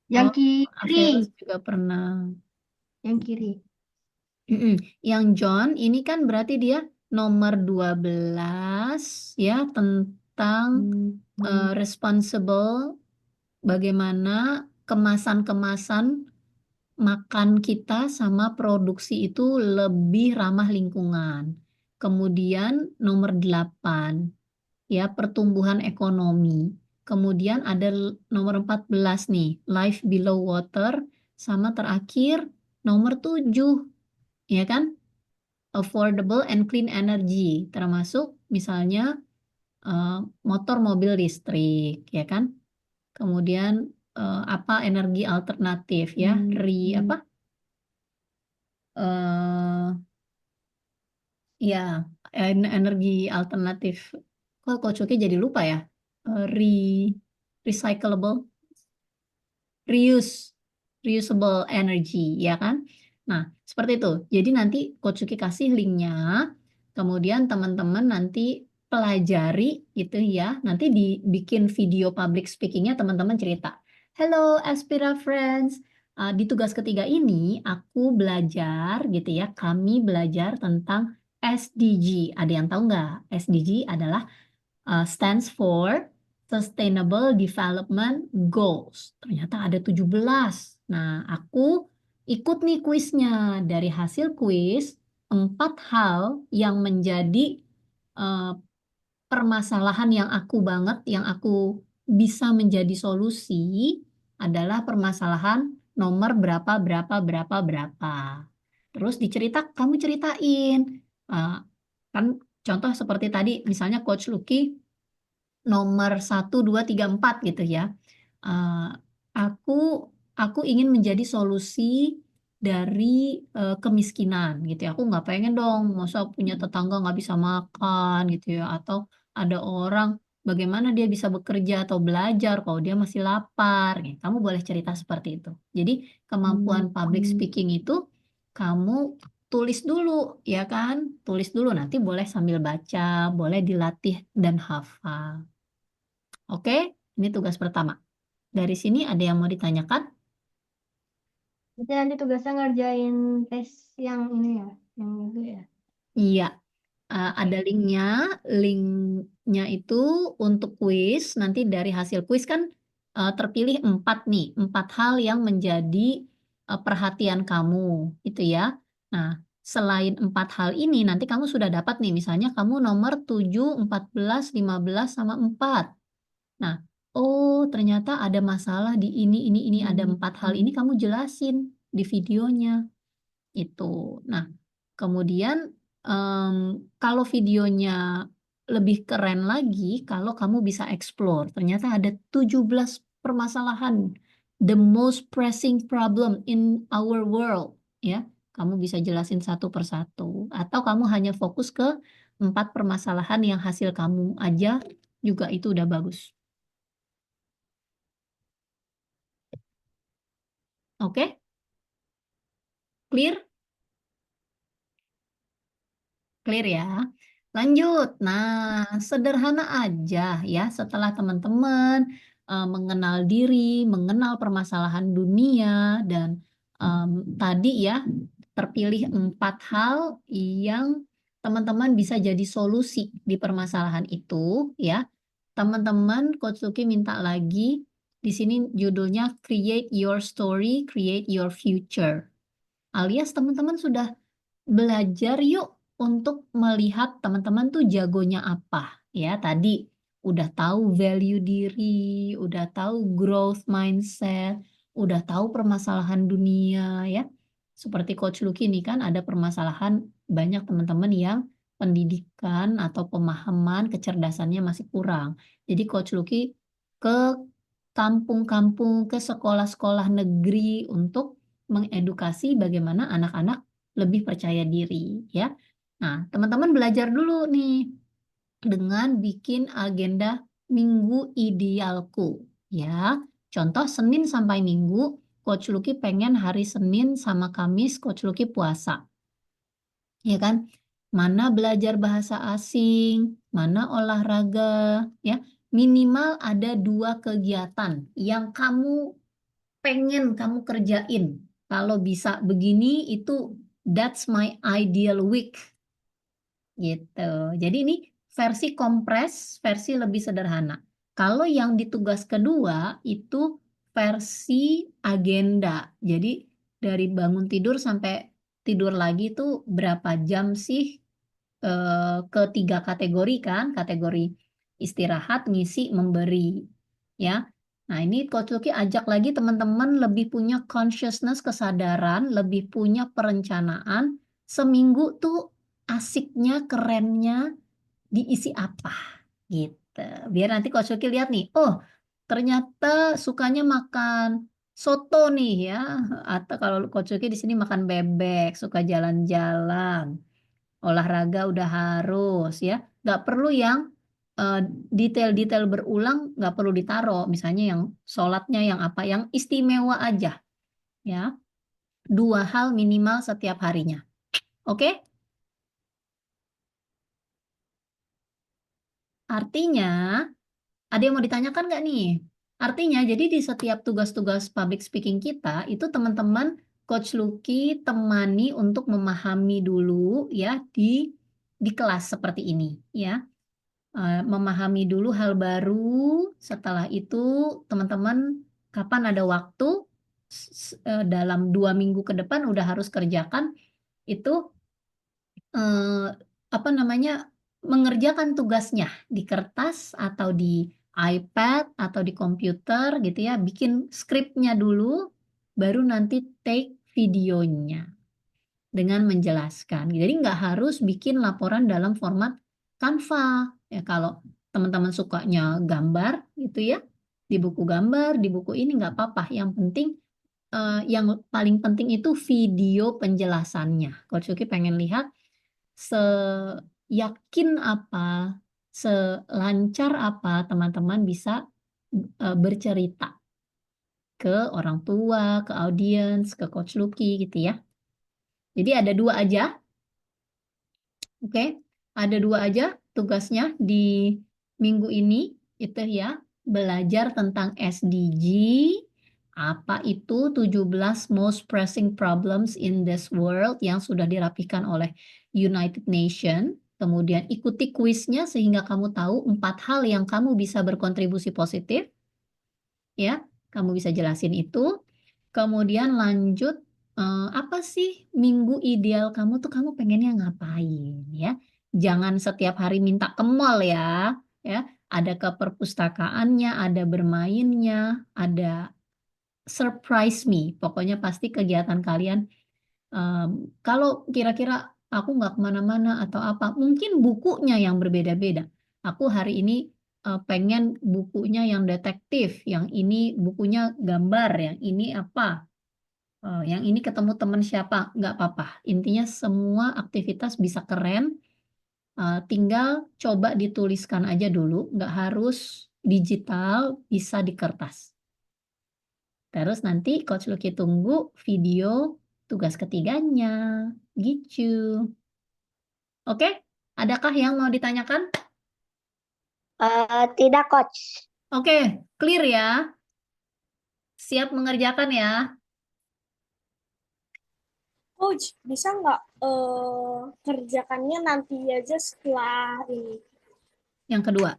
Yang Oh, kiri. Averus juga pernah. Yang kiri. Mm-mm. Yang John ini kan berarti dia nomor 12 ya tentang responsible, bagaimana kemasan-kemasan makan kita sama produksi itu lebih ramah lingkungan. Kemudian nomor 8 ya pertumbuhan ekonomi. Kemudian ada nomor 14 nih, life below water, sama terakhir nomor 7 ya kan? Affordable and clean energy, termasuk misalnya motor mobil listrik ya kan? Kemudian apa energi alternatif ya, apa? eh ya energi alternatif. Kok Coki jadi lupa ya? Recyclable, reusable energy, ya kan? Nah, seperti itu. Jadi nanti Coach Yuki kasih linknya, kemudian teman-teman nanti pelajari gitu ya. Nanti dibikin video public speakingnya teman-teman cerita. Hello Aspira Friends, di tugas ketiga ini aku belajar gitu ya. Kami belajar tentang SDG. Ada yang tahu nggak? SDG adalah stands for Sustainable Development Goals. Ternyata ada 17. Nah, aku ikut nih kuisnya. Dari hasil kuis, 4 hal yang menjadi eh, permasalahan yang aku banget, yang aku bisa menjadi solusi adalah permasalahan nomor berapa, berapa, berapa, berapa. Terus kamu ceritain. Kan contoh seperti tadi, misalnya Coach Lucky nomor 1, 2, 3, 4 gitu ya. Uh, aku aku ingin menjadi solusi dari kemiskinan gitu ya. Aku nggak pengen dong, masa punya tetangga nggak bisa makan gitu ya. Atau ada orang bagaimana dia bisa bekerja atau belajar kalau dia masih lapar. Gitu. Kamu boleh cerita seperti itu. Jadi kemampuan public speaking itu kamu tulis dulu ya kan? Tulis dulu nanti boleh sambil baca, boleh dilatih dan hafal. Oke, ini tugas pertama. Dari sini ada yang mau ditanyakan? Berarti nanti tugasnya ngerjain tes yang ini ya, yang itu ya. Iya, ada linknya. Linknya itu untuk kuis. Nanti dari hasil kuis kan terpilih 4 nih. 4 hal yang menjadi perhatian kamu. Itu ya. Nah, selain 4 hal ini, nanti kamu sudah dapat nih. Misalnya kamu nomor 7, 14, 15, sama 4. Nah, oh ternyata ada masalah di ini, ada 4 hal ini kamu jelasin di videonya itu. Nah, kemudian kalau videonya lebih keren lagi, kalau kamu bisa explore, ternyata ada 17 permasalahan, the most pressing problem in our world, ya. Kamu bisa jelasin satu persatu, atau kamu hanya fokus ke 4 permasalahan yang hasil kamu aja, juga itu udah bagus. Oke, clear? Clear ya. Lanjut. Nah, sederhana aja ya setelah teman-teman mengenal diri, mengenal permasalahan dunia, dan tadi ya terpilih 4 hal yang teman-teman bisa jadi solusi di permasalahan itu ya. Teman-teman, Coach Luki minta lagi di sini judulnya Create Your Story, Create Your Future. Alias teman-teman sudah belajar yuk untuk melihat teman-teman tuh jagonya apa ya. Tadi udah tahu value diri, udah tahu growth mindset, udah tahu permasalahan dunia ya. Seperti Coach Lucky ini kan ada permasalahan banyak teman-teman yang pendidikan atau pemahaman kecerdasannya masih kurang. Jadi Coach Lucky ke kampung-kampung, ke sekolah-sekolah negeri untuk mengedukasi bagaimana anak-anak lebih percaya diri ya. Nah, teman-teman belajar dulu nih dengan bikin agenda minggu idealku ya. Contoh Senin sampai Minggu, Coach Lucky pengen hari Senin sama Kamis Coach Lucky puasa. ya kan? Mana belajar bahasa asing, mana olahraga, ya. Minimal ada 2 kegiatan yang kamu pengen kamu kerjain. Kalau bisa begini, itu that's my ideal week, gitu. Jadi ini versi kompres, versi lebih sederhana. Kalau yang di tugas kedua itu versi agenda. Jadi dari bangun tidur sampai tidur lagi itu berapa jam sih, ketiga kategori kan, kategori istirahat, ngisi, memberi, ya. Nah, ini Coach Luki ajak lagi teman-teman lebih punya consciousness, kesadaran, lebih punya perencanaan. Seminggu tuh asiknya, kerennya diisi apa, gitu. Biar nanti Coach Luki lihat nih, oh ternyata sukanya makan soto nih ya, atau kalau Coach Luki di sini makan bebek, suka jalan-jalan, olahraga udah harus ya, nggak perlu yang eh, detail-detail berulang, nggak perlu ditaruh, misalnya yang sholatnya yang apa, yang istimewa aja ya, 2 hal minimal setiap harinya, oke? Artinya ada yang mau ditanyakan nggak nih? Artinya jadi di setiap tugas-tugas public speaking kita itu teman-teman Coach Lucky temani untuk memahami dulu ya di kelas seperti ini ya. Memahami dulu hal baru. Setelah itu teman-teman kapan ada waktu dalam 2 minggu ke depan udah harus kerjakan itu, eh, apa namanya, mengerjakan tugasnya di kertas atau di iPad atau di komputer gitu ya. Bikin skripnya dulu, baru nanti take videonya dengan menjelaskan. Jadi nggak harus bikin laporan dalam format Canva. Ya, kalau teman-teman sukanya gambar gitu ya, di buku gambar, di buku ini nggak apa-apa. Yang penting, yang paling penting itu video penjelasannya. Coach Yuki pengen lihat seyakin apa, selancar apa teman-teman bisa bercerita ke orang tua, ke audiens, ke Coach Lucky gitu ya. Jadi ada 2 aja. Oke, ada 2 aja tugasnya di minggu ini itu ya, belajar tentang SDG, apa itu 17 most pressing problems in this world yang sudah dirapikan oleh United Nations. Kemudian ikuti kuisnya sehingga kamu tahu 4 hal yang kamu bisa berkontribusi positif, ya. Kamu bisa jelasin itu. Kemudian lanjut, apa sih minggu ideal kamu tuh, kamu pengennya ngapain ya? Jangan setiap hari minta ke mall ya, ya. Ada ke perpustakaannya, ada bermainnya, ada surprise me. Pokoknya pasti kegiatan kalian, kalau kira-kira aku nggak kemana-mana atau apa, mungkin bukunya yang berbeda-beda. Aku hari ini pengen bukunya yang detektif, yang ini bukunya gambar, yang ini apa, yang ini ketemu teman siapa, nggak apa-apa. Intinya semua aktivitas bisa keren, tinggal coba dituliskan aja dulu, nggak harus digital, bisa di kertas. Terus nanti Coach Lucky tunggu video tugas ketiganya, gitu. Oke, adakah yang mau ditanyakan? Tidak, Coach. Oke, clear ya? Siap mengerjakan ya? Coach, bisa nggak kerjakannya nanti aja setelah ini? Yang kedua,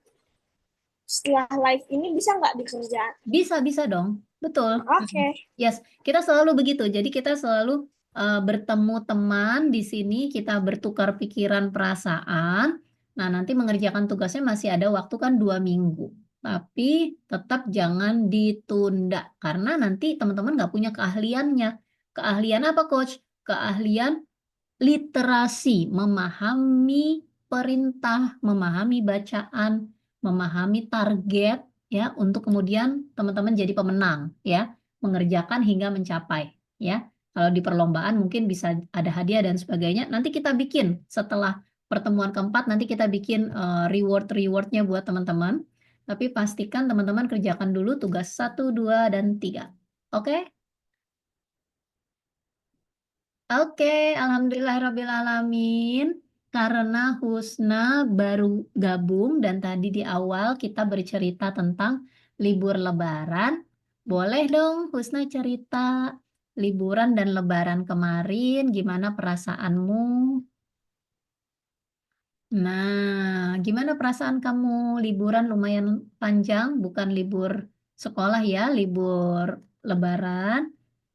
Setelah live ini bisa nggak dikerjakan? bisa dong, betul. Oke. Yes, kita selalu begitu. Jadi kita selalu bertemu teman di sini, kita bertukar pikiran, perasaan. Nah, nanti mengerjakan tugasnya masih ada waktu kan 2 minggu. Tapi tetap jangan ditunda karena nanti teman-teman nggak punya keahliannya. Keahlian apa, Coach? Keahlian literasi, memahami perintah, memahami bacaan, memahami target ya, untuk kemudian teman-teman jadi pemenang ya, mengerjakan hingga mencapai ya. Kalau di perlombaan mungkin bisa ada hadiah dan sebagainya. Nanti kita bikin setelah pertemuan keempat, nanti kita bikin reward-rewardnya buat teman-teman. Tapi pastikan teman-teman kerjakan dulu tugas 1, 2, dan 3. Oke? Oke, alhamdulillahirrabbilalamin. Karena Husna baru gabung dan tadi di awal kita bercerita tentang libur Lebaran. Boleh dong Husna cerita liburan dan Lebaran kemarin, gimana perasaanmu? Nah, gimana perasaan kamu liburan lumayan panjang, bukan libur sekolah ya, libur Lebaran.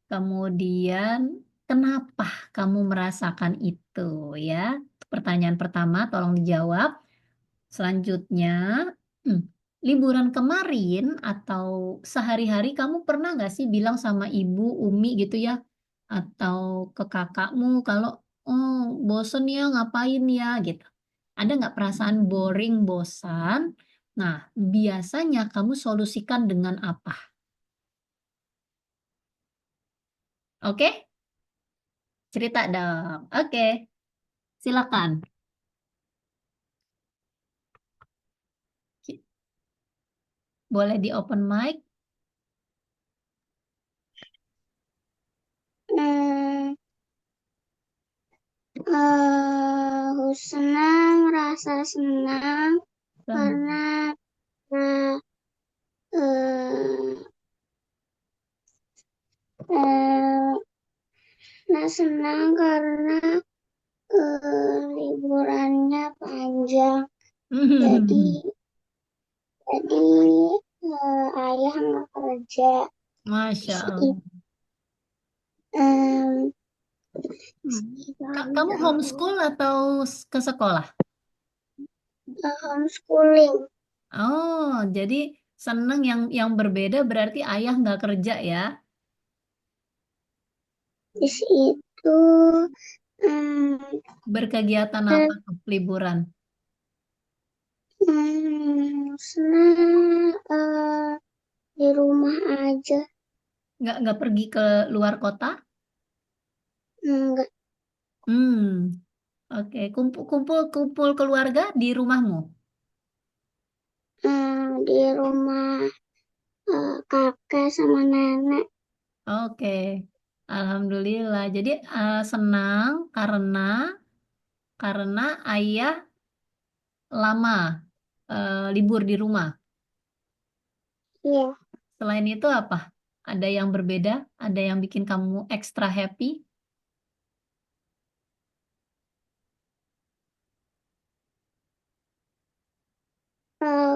Kemudian, kenapa kamu merasakan itu ya? Pertanyaan pertama, tolong dijawab. Selanjutnya, hmm, liburan kemarin atau sehari-hari kamu pernah nggak sih bilang sama ibu, Umi gitu ya? Atau ke kakakmu kalau, oh bosen ya ngapain ya gitu. Ada nggak perasaan boring, bosan? Nah, biasanya kamu solusikan dengan apa? Oke? Cerita dong. Oke, silakan. Boleh di open mic? Hmm, Husna merasa senang karena eh, eh, eh, nah senang karena liburannya panjang. Jadi jadi ayah nggak kerja. Masya Terus Allah. em, Kamu homeschool atau ke sekolah? homeschooling. Oh, jadi seneng yang berbeda berarti ayah nggak kerja ya? Di situ em, Berkegiatan eh, apa tuh liburan? senang di rumah aja. Nggak pergi ke luar kota? Enggak Hmm, oke. Kumpul keluarga di rumahmu. di rumah kakek sama nenek. Oke, Alhamdulillah. Jadi senang karena ayah lama libur di rumah. Iya, Selain itu apa? Ada yang berbeda? Ada yang bikin kamu ekstra happy?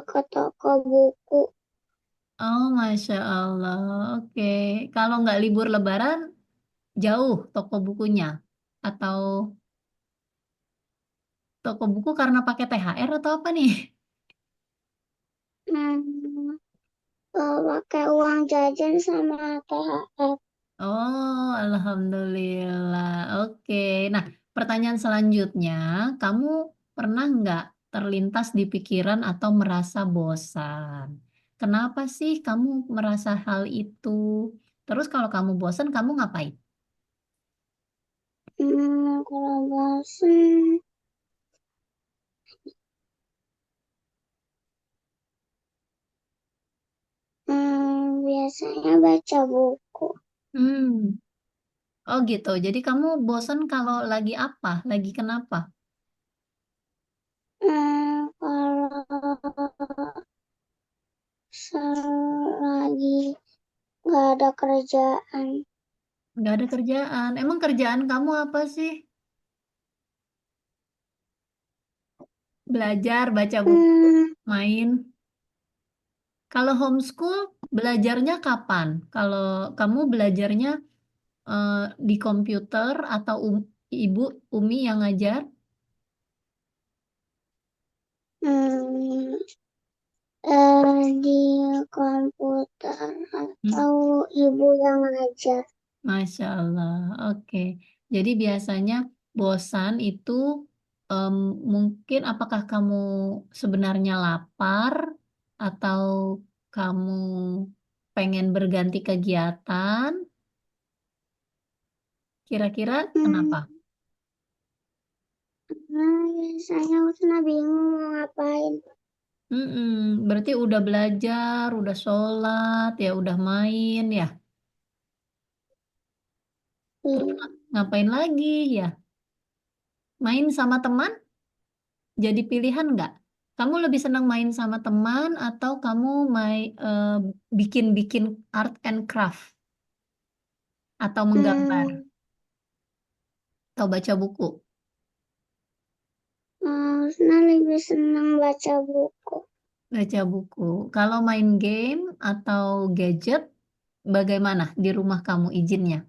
ke toko buku. Oh, Masya Allah. Oke. Kalau nggak libur Lebaran, jauh toko bukunya. Atau toko buku karena pakai THR atau apa nih? Hmm, pakai uang jajan sama THR. Oh, Alhamdulillah. Oke. Nah, pertanyaan selanjutnya, kamu pernah nggak terlintas di pikiran atau merasa bosan? Kenapa sih kamu merasa hal itu? Terus kalau kamu bosan, kamu ngapain? Kalau bosan, biasanya baca buku. Hmm, oh gitu. Jadi kamu bosan kalau lagi apa? Lagi kenapa? Kalau lagi nggak ada kerjaan. Nggak ada kerjaan. Emang kerjaan kamu apa sih? Belajar, baca buku, Hmm, main. Kalau homeschool, belajarnya kapan? Kalau kamu belajarnya eh, di komputer atau ibu, Umi yang ngajar? hmm, di komputer Hmm, atau ibu yang ngajar. Masya Allah, oke. Jadi biasanya bosan itu em, mungkin apakah kamu sebenarnya lapar atau kamu pengen berganti kegiatan? Kira-kira Hmm, kenapa? biasanya Usna bingung mau ngapain. Berarti udah belajar, udah sholat, ya udah main ya. Terus Iya. Ngapain lagi ya? Main sama teman jadi pilihan nggak? Kamu lebih senang main sama teman atau kamu bikin-bikin art and craft atau menggambar Hmm, atau baca buku? Husna lebih senang baca buku. Baca buku. Kalau main game atau gadget, bagaimana di rumah kamu izinnya?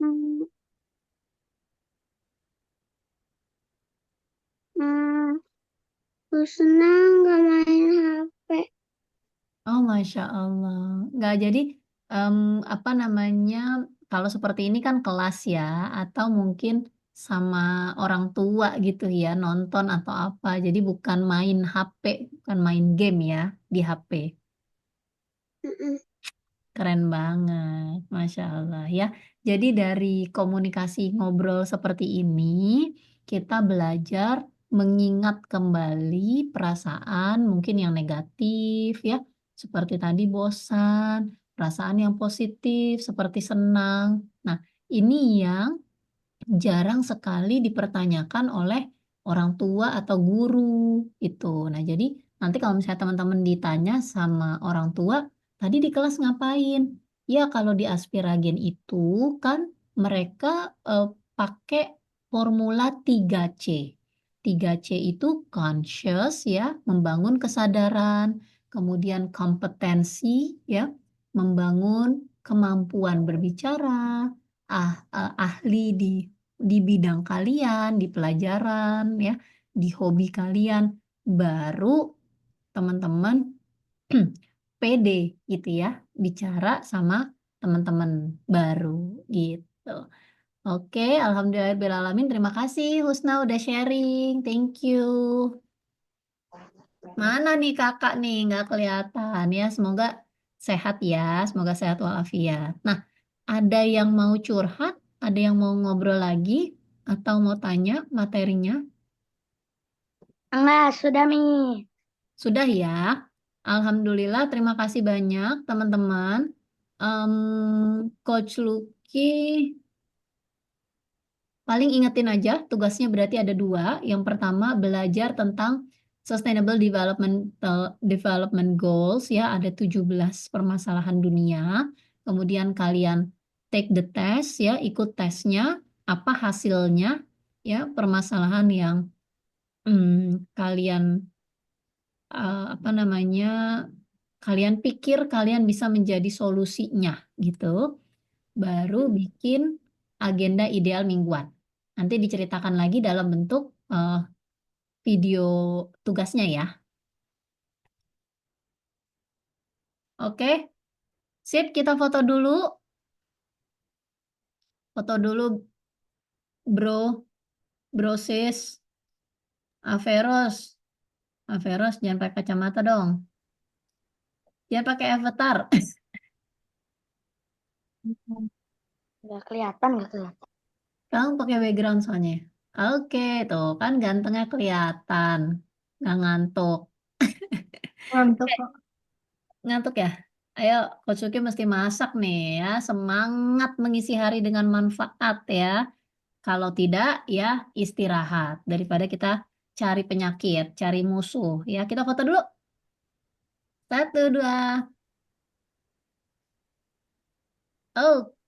Hmm, hmm, Husna nggak main HP. Oh, Masya Allah. Nggak jadi, em, apa namanya, kalau seperti ini kan kelas ya, atau mungkin sama orang tua gitu ya, nonton atau apa. Jadi bukan main HP, bukan main game ya di HP. Mm-mm. Keren banget, Masya Allah ya. Jadi dari komunikasi ngobrol seperti ini, kita belajar mengingat kembali perasaan mungkin yang negatif ya, seperti tadi bosan, perasaan yang positif seperti senang. Nah, ini yang jarang sekali dipertanyakan oleh orang tua atau guru itu. Nah, jadi nanti kalau misalnya teman-teman ditanya sama orang tua, tadi di kelas ngapain? Ya, kalau di Aspiragen itu kan mereka eh, pakai formula 3C. 3C itu conscious ya, membangun kesadaran, kemudian kompetensi ya, membangun kemampuan berbicara, ahli di bidang kalian, di pelajaran, ya, di hobi kalian, baru teman-teman pede gitu ya, bicara sama teman-teman baru gitu. Oke, Alhamdulillahirobbilalamin. Terima kasih Husna udah sharing. Thank you. Mana nih kakak nih? Nggak kelihatan ya. Semoga sehat ya. Semoga sehat walafiat. Nah, ada yang mau curhat? Ada yang mau ngobrol lagi? Atau mau tanya materinya? Enggak, sudah Mi. Sudah ya. Alhamdulillah, terima kasih banyak teman-teman. Em, Coach Lucky paling ingetin aja, tugasnya berarti ada dua. Yang pertama, belajar tentang Sustainable Development Goals, ya, ada 17 permasalahan dunia. Kemudian kalian take the test, ya, ikut tesnya, apa hasilnya, ya, permasalahan yang kalian, apa namanya, kalian pikir kalian bisa menjadi solusinya, gitu. Baru bikin agenda ideal mingguan. Nanti diceritakan lagi dalam bentuk video tugasnya ya. Oke, sip, kita foto dulu. Foto dulu, bro, bro sis, Averos. Averos, jangan pakai kacamata dong. Jangan pakai avatar. Nggak kelihatan, nggak kelihatan. Kamu pakai background soalnya. Oke, tuh kan gantengnya kelihatan. Nggak ngantuk. Ngantuk kok. Ngantuk ya? Ayo, Coach Suki mesti masak nih ya. Semangat mengisi hari dengan manfaat ya. Kalau tidak, ya istirahat. Daripada kita cari penyakit, cari musuh. Ya, kita foto dulu. Satu, dua.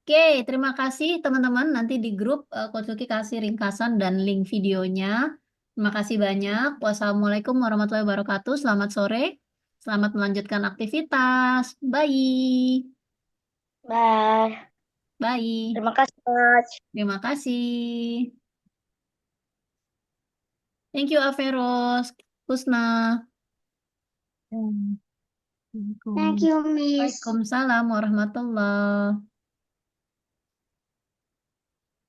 Oke, terima kasih teman-teman. Nanti di grup Coach Suki kasih ringkasan dan link videonya. Terima kasih banyak. Wassalamualaikum warahmatullahi wabarakatuh. Selamat sore. Selamat melanjutkan aktivitas. Bye. Bye. Bye. Terima kasih, Coach. Terima kasih. Thank you, Averos. Husna. Hmm. Thank you, Miss. Waalaikumsalam warahmatullahi